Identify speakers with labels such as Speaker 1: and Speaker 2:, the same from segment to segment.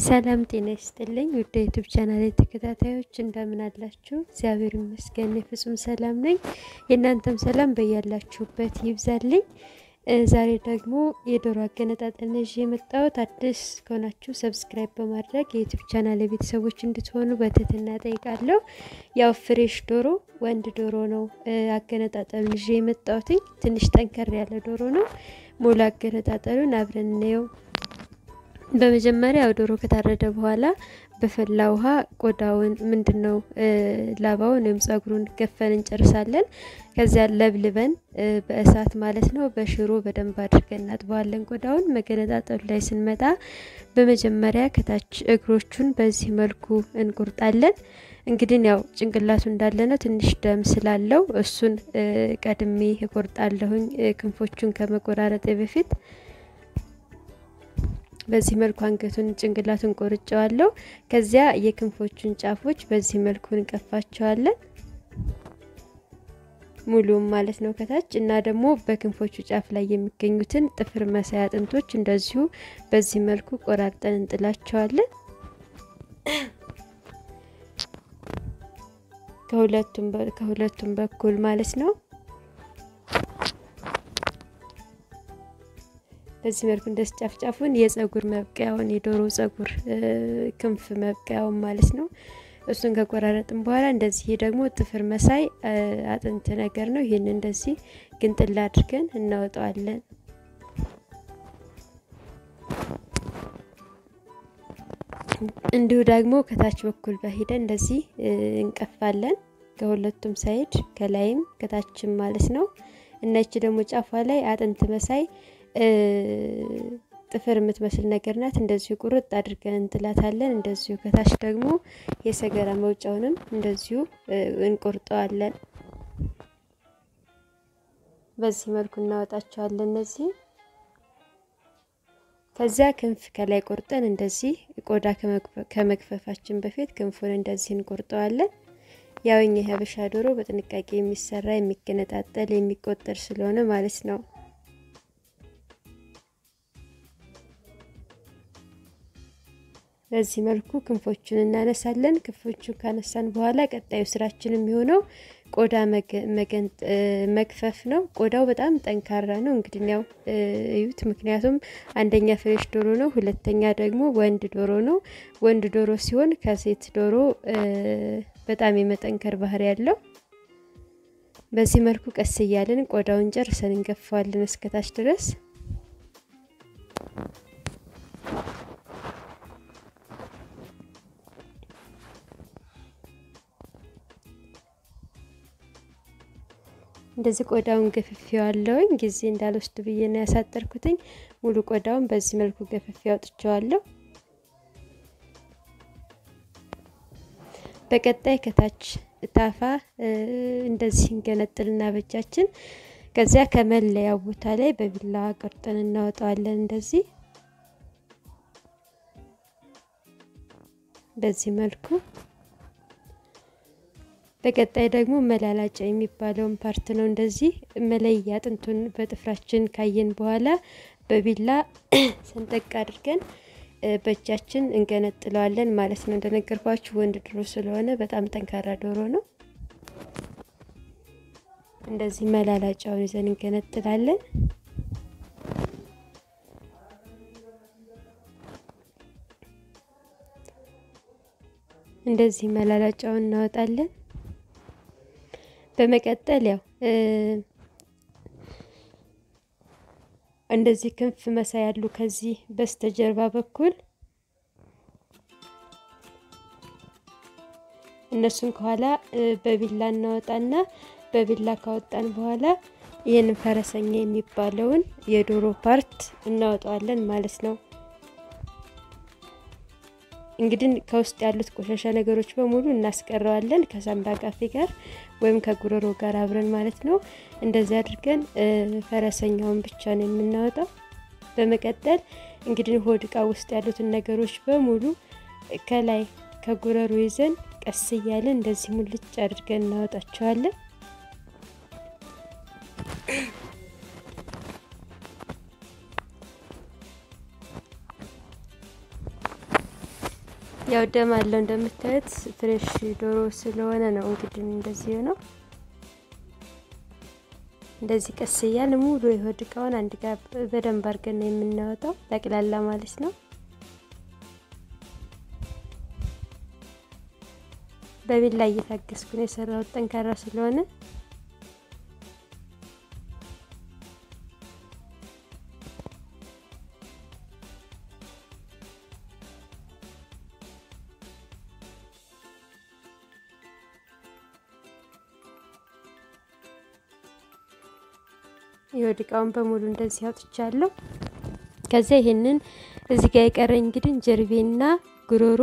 Speaker 1: ሰላም ጤና ይስጥልኝ ውድ የዩቲዩብ ቻናሌ ተከታታዮች እንደምን አላችሁ? እግዚአብሔር ይመስገን ፍጹም ሰላም ነኝ። የእናንተም ሰላም በያላችሁበት ይብዛልኝ። ዛሬ ደግሞ የዶሮ አገነጣጠል ይዤ የመጣሁት አዲስ ከሆናችሁ ሰብስክራይብ በማድረግ የዩቲዩብ ቻናሌ ቤተሰቦች እንድትሆኑ በትህትና እጠይቃለሁ። ያው ፍሬሽ ዶሮ ወንድ ዶሮ ነው አገነጣጠሉን ይዤ የመጣሁት። ትንሽ ጠንከር ያለ ዶሮ ነው። ሙሉ አገነጣጠሉን አብረን እንየው። በመጀመሪያ ዶሮ ከታረደ በኋላ በፈላ ውሃ ቆዳውን ምንድነው ላባውን ወይም ጸጉሩን ገፈን እንጨርሳለን። ከዚያ ለብልበን በእሳት ማለት ነው በሽሮ በደንብ አድርገን እናጥበዋለን። ቆዳውን መገነጣጠሉ ላይ ስንመጣ በመጀመሪያ ከታች እግሮቹን በዚህ መልኩ እንቆርጣለን። እንግዲህ ያው ጭንቅላቱ እንዳለ ነው ትንሽ ደም ስላለው እሱን ቀድሜ እቆርጣለሁኝ ክንፎቹን ከመቆራረጤ በፊት። በዚህ መልኩ አንገቱን ጭንቅላቱን ቆርጬዋለሁ። ከዚያ የክንፎቹን ጫፎች በዚህ መልኩ እንቀፋቸዋለን ሙሉም ማለት ነው ከታች እና ደግሞ በክንፎቹ ጫፍ ላይ የሚገኙትን ጥፍር መሳይ አጥንቶች እንደዚሁ በዚህ መልኩ ቆራርጠን እንጥላቸዋለን። ከሁለቱም በኩል ማለት ነው። በዚህ መልኩ እንደዚህ ጫፍጫፉን የጸጉር መብቂያውን የዶሮ ጸጉር ክንፍ መብቂያውን ማለት ነው እሱን ከቆራረጥን በኋላ እንደዚህ ደግሞ ጥፍር መሳይ አጥንት ነገር ነው። ይሄን እንደዚህ ግንጥል አድርገን እናወጣዋለን። እንዲሁ ደግሞ ከታች በኩል በሂደን እንደዚህ እንቀፋለን ከሁለቱም ሳይድ ከላይም ከታችም ማለት ነው። እነቺ ደግሞ ጫፏ ላይ አጥንት መሳይ ጥፍር የምትመስል ነገር ናት። እንደዚሁ ቁርጥ አድርገን እንጥላታለን። እንደዚሁ ከታች ደግሞ የሰገራ መውጫውንም እንደዚሁ እንቆርጠዋለን። በዚህ መልኩ እናወጣቸዋለን እነዚህ። ከዚያ ክንፍ ከላይ ቆርጠን እንደዚህ ቆዳ ከመክፈፋችን በፊት ክንፉን እንደዚህ እንቆርጠዋለን። ያው እኛ የሀበሻ ዶሮ በጥንቃቄ የሚሰራ የሚገነጣጠል የሚቆጠር ስለሆነ ማለት ነው። በዚህ መልኩ ክንፎቹን እናነሳለን። ክንፎቹን ካነሳን በኋላ ቀጣዩ ስራችን የሚሆነው ቆዳ መክፈፍ ነው። ቆዳው በጣም ጠንካራ ነው። እንግዲህ ያው እዩት፣ ምክንያቱም አንደኛ ፍሬሽ ዶሮ ነው፣ ሁለተኛ ደግሞ ወንድ ዶሮ ነው። ወንድ ዶሮ ሲሆን ከሴት ዶሮ በጣም የመጠንከር ባህሪ ያለው። በዚህ መልኩ ቀስ እያልን ቆዳውን ጨርሰን እንገፋዋለን እስከታች ድረስ። እንደዚህ ቆዳውን ገፍፌዋለሁኝ ጊዜ እንዳልወስድ ብዬ ነው ያሳጠርኩትኝ። ሙሉ ቆዳውን በዚህ መልኩ ገፍፌ አውጥቼዋለሁ። በቀጣይ ከታች ታፋ እንደዚህ እንገነጥልና በእጃችን ከዚያ ከመለያው ቦታ ላይ በቢላዋ ቆርጠን እናወጣዋለን እንደዚህ በዚህ መልኩ። በቀጣይ ደግሞ መላላጫ የሚባለውን ፓርት ነው እንደዚህ መለያ አጥንቱን በጥፍራችን ካየን በኋላ በቢላ ሰንጠቅ አድርገን በእጃችን እንገነጥለዋለን ማለት ነው። እንደነገርኳችሁ ወንድ ዶሮ ስለሆነ በጣም ጠንካራ ዶሮ ነው። እንደዚህ መላላጫውን ይዘን እንገነጥላለን። እንደዚህ መላላጫውን እናወጣለን። በመቀጠል ያው እንደዚህ ክንፍ መሳይ ያሉ ከዚህ በስተጀርባ በኩል እነሱን ከኋላ በቢላ እናወጣና በቢላ ካወጣን በኋላ ይሄን ፈረሰኛ የሚባለውን የዶሮ ፓርት እናወጣዋለን ማለት ነው። እንግዲህ ከውስጥ ያሉት ቆሻሻ ነገሮች በሙሉ እናስቀረዋለን ከሳምባ ቃፊ ጋር ወይም ከጉሮሮ ጋር አብረን ማለት ነው። እንደዚህ አድርገን ፈረሰኛውን ብቻ ነው የምናወጣው። በመቀጠል እንግዲህ ሆድ ዕቃ ውስጥ ያሉትን ነገሮች በሙሉ ከላይ ከጉሮሮ ይዘን ቀስ እያለን እንደዚህ ሙልጭ አድርገን እናወጣቸዋለን። ያው ደም አለው እንደምታዩት ፍሬሽ ዶሮ ስለሆነ ነው እንግዲህ እንደዚህ ነው። እንደዚህ ቀስ እያልን ሙሉ የሆድ ዕቃውን አንድ ጋር በደንብ አድርገን ነው የምናወጣው ጠቅላላ ማለት ነው። በቢላ እየታገስኩ ነው የሰራሁት ጠንካራ ስለሆነ የሆድ ዕቃውን በሙሉ እንደዚህ አውጥቻለሁ። ከዛ ይሄንን እዚህ ጋር የቀረኝ እንግዲህ ጀርቤና ጉሮሮ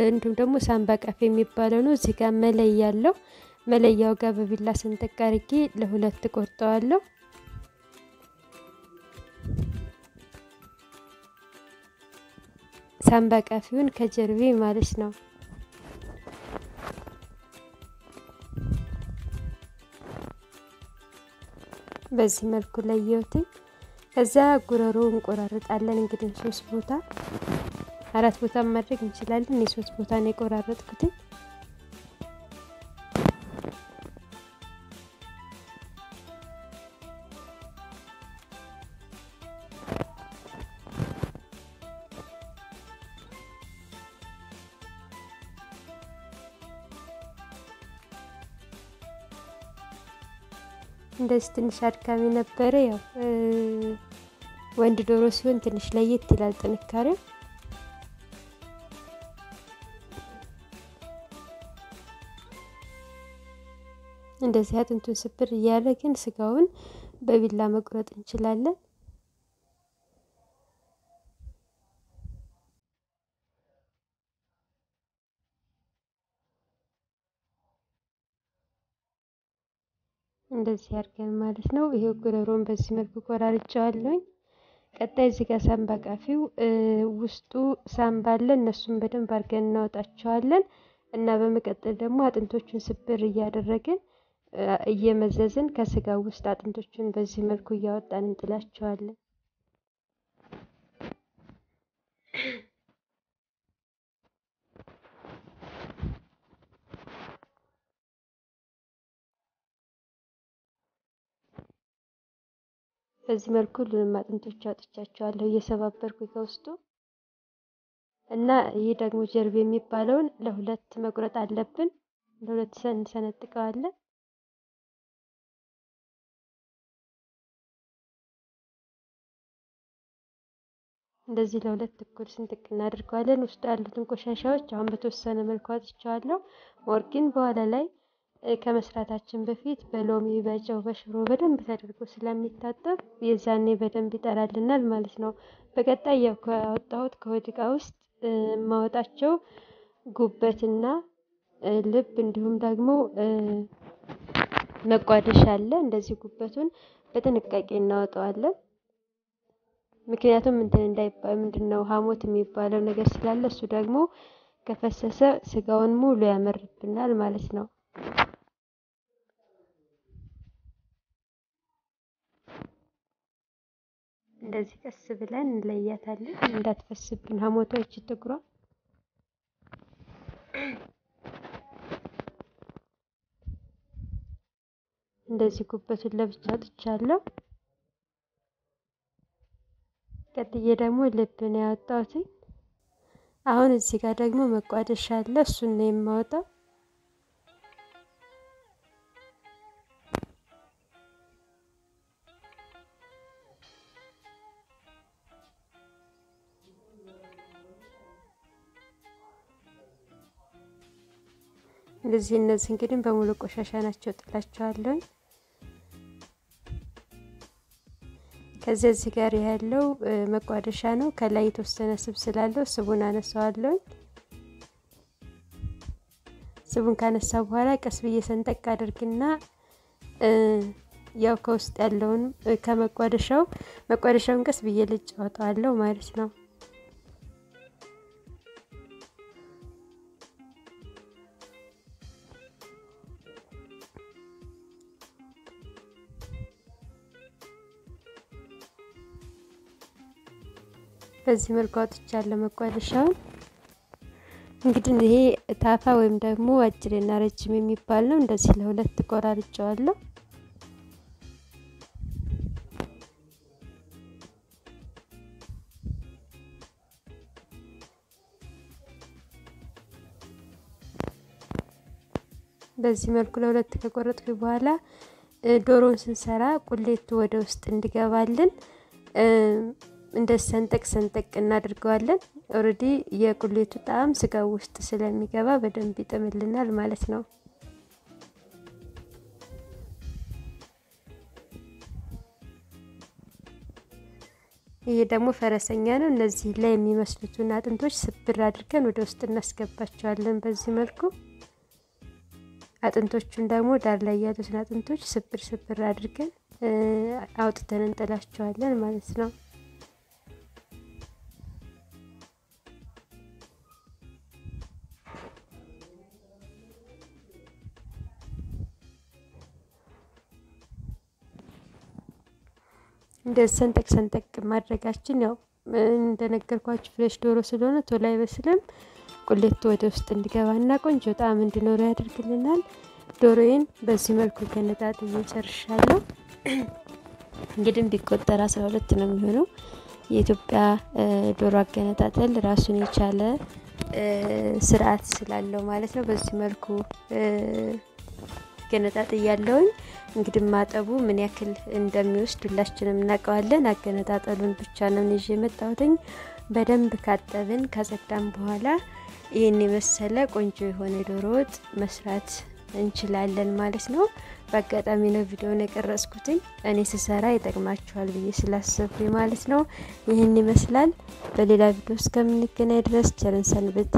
Speaker 1: እንዲሁም ደግሞ ሳምባ ቀፍ የሚባለው ነው። እዚህ ጋር መለያ አለው። መለያው ጋር በቢላ ስንጥቅ አድርጌ ለሁለት ቆርጠዋለሁ። ሳምባ ቀፊውን ከጀርቤ ማለት ነው። በዚህ መልኩ ለየሁት። ከዛ ጉሮሮ እንቆራርጣለን እንግዲህ 3 ቦታ 4 ቦታ ማድረግ እንችላለን። እኔ 3 ቦታ ነው የቆራረጥኩት። እንደዚህ ትንሽ አድካሚ ነበረ። ያው ወንድ ዶሮ ሲሆን ትንሽ ለየት ይላል ጥንካሬው። እንደዚህ አጥንቱን ስብር እያደረግን ስጋውን በቢላ መቁረጥ እንችላለን። እንደዚህ አድርገን ማለት ነው። ይሄው ጉሮሮን በዚህ መልኩ ቆራርጬዋለሁኝ። ቀጣይ እዚህ ጋር ሳምባ ቀፊው ውስጡ ሳምባ አለ። እነሱን በደንብ አድርገን እናወጣቸዋለን እና በመቀጠል ደግሞ አጥንቶቹን ስብር እያደረግን እየመዘዝን ከስጋው ውስጥ አጥንቶቹን በዚህ መልኩ እያወጣን እንጥላቸዋለን። በዚህ መልኩ ሁሉንም አጥንቶች አውጥቻቸዋለሁ እየሰባበርኩ ከውስጡ እና ይሄ ደግሞ ጀርባ የሚባለውን ለሁለት መቁረጥ አለብን። ለሁለት ሰንጥቀዋለን። እንደዚህ ለሁለት እኩል ስንጥቅ እናደርገዋለን። ውስጥ ያሉትን ቆሻሻዎች አሁን በተወሰነ መልኩ አጥቻለሁ። ሞር ግን በኋላ ላይ ከመስራታችን በፊት በሎሚ በጨው በሽሮ በደንብ ተደርጎ ስለሚታጠብ የዛኔ በደንብ ይጠራልናል ማለት ነው። በቀጣይ ያው ካወጣሁት ከሆድ ዕቃ ውስጥ ማወጣቸው ጉበትና ልብ እንዲሁም ደግሞ መቋደሻ አለ። እንደዚህ ጉበቱን በጥንቃቄ እናወጣዋለን። ምክንያቱም እንትን እንዳይባል ምንድነው ሐሞት የሚባለው ነገር ስላለ እሱ ደግሞ ከፈሰሰ ስጋውን ሙሉ ያመርብናል ማለት ነው። እንደዚህ ቀስ ብለን እንለያታለን እንዳትፈስብን ሐሞቷ እቺ ጥቁሯ። እንደዚህ ጉበቱን ለብቻ አውጥቻለሁ። ቀጥዬ ደግሞ ልብ ነው ያወጣሁት። አሁን እዚህ ጋር ደግሞ መቋደሻ አለ። እሱን ነው የማወጣው። እንደዚህ እነዚህ እንግዲህ በሙሉ ቆሻሻ ናቸው ጥላቸዋለሁ። ከዚህ እዚህ ጋር ያለው መቋደሻ ነው። ከላይ የተወሰነ ስብ ስላለው ስቡን አነሳዋለሁ። ስቡን ካነሳ በኋላ ቀስ ብዬ ሰንጠቅ አድርግና ያው ከውስጥ ያለውን መቋደሻውን ቀስ ብዬ ልጭ አወጣዋለሁ ማለት ነው። በዚህ መልኩ አውጥቻለሁ መቋደሻውን። እንግዲህ ይሄ ታፋ ወይም ደግሞ አጭርና ረጅም የሚባል ነው። እንደዚህ ለሁለት ቆራርጬዋለሁ። በዚህ መልኩ ለሁለት ከቆረጥኩ በኋላ ዶሮን ስንሰራ ቁሌቱ ወደ ውስጥ እንዲገባልን እንደ ሰንጠቅ ሰንጠቅ እናድርገዋለን። ኦሬዲ የቁሌቱ ጣዕም ስጋው ውስጥ ስለሚገባ በደንብ ይጥምልናል ማለት ነው። ይሄ ደግሞ ፈረሰኛ ነው። እነዚህ ላይ የሚመስሉትን አጥንቶች ስብር አድርገን ወደ ውስጥ እናስገባቸዋለን። በዚህ መልኩ አጥንቶቹን ደግሞ ዳር ላይ ያሉትን አጥንቶች ስብር ስብር አድርገን አውጥተን እንጥላቸዋለን ማለት ነው። እንደ ሰንጠቅ ሰንጠቅ ማድረጋችን ያው እንደነገርኳችሁ ፍሬሽ ዶሮ ስለሆነ ቶሎ አይበስልም። ቁሌቱ ወደ ውስጥ እንዲገባና ቆንጆ ጣዕም እንዲኖረው ያደርግልናል። ዶሮዬን በዚህ መልኩ ገነጣጥዬ ጨርሻለሁ። እንግዲህ ቢቆጠር 12 ነው የሚሆነው። የኢትዮጵያ ዶሮ አገነጣጠል ራሱን የቻለ ስርዓት ስላለው ማለት ነው። በዚህ መልኩ ገነጣጥያለሁኝ። እንግዲህ ማጠቡ ምን ያክል እንደሚወስድ ሁላችንም እናውቀዋለን። አገነጣጠሉን ብቻ ነው ይዤ የመጣሁትኝ። በደንብ ካጠብን ከጸዳን በኋላ ይሄን የመሰለ ቆንጆ የሆነ ዶሮ ወጥ መስራት እንችላለን ማለት ነው። በአጋጣሚ ነው ቪዲዮውን የቀረጽኩትኝ እኔ ስሰራ ይጠቅማችኋል ብዬ ስላሰብኩኝ ማለት ነው። ይሄን ይመስላል። በሌላ ቪዲዮ እስከምንገናኝ ድረስ ቸር ሰንብቱ።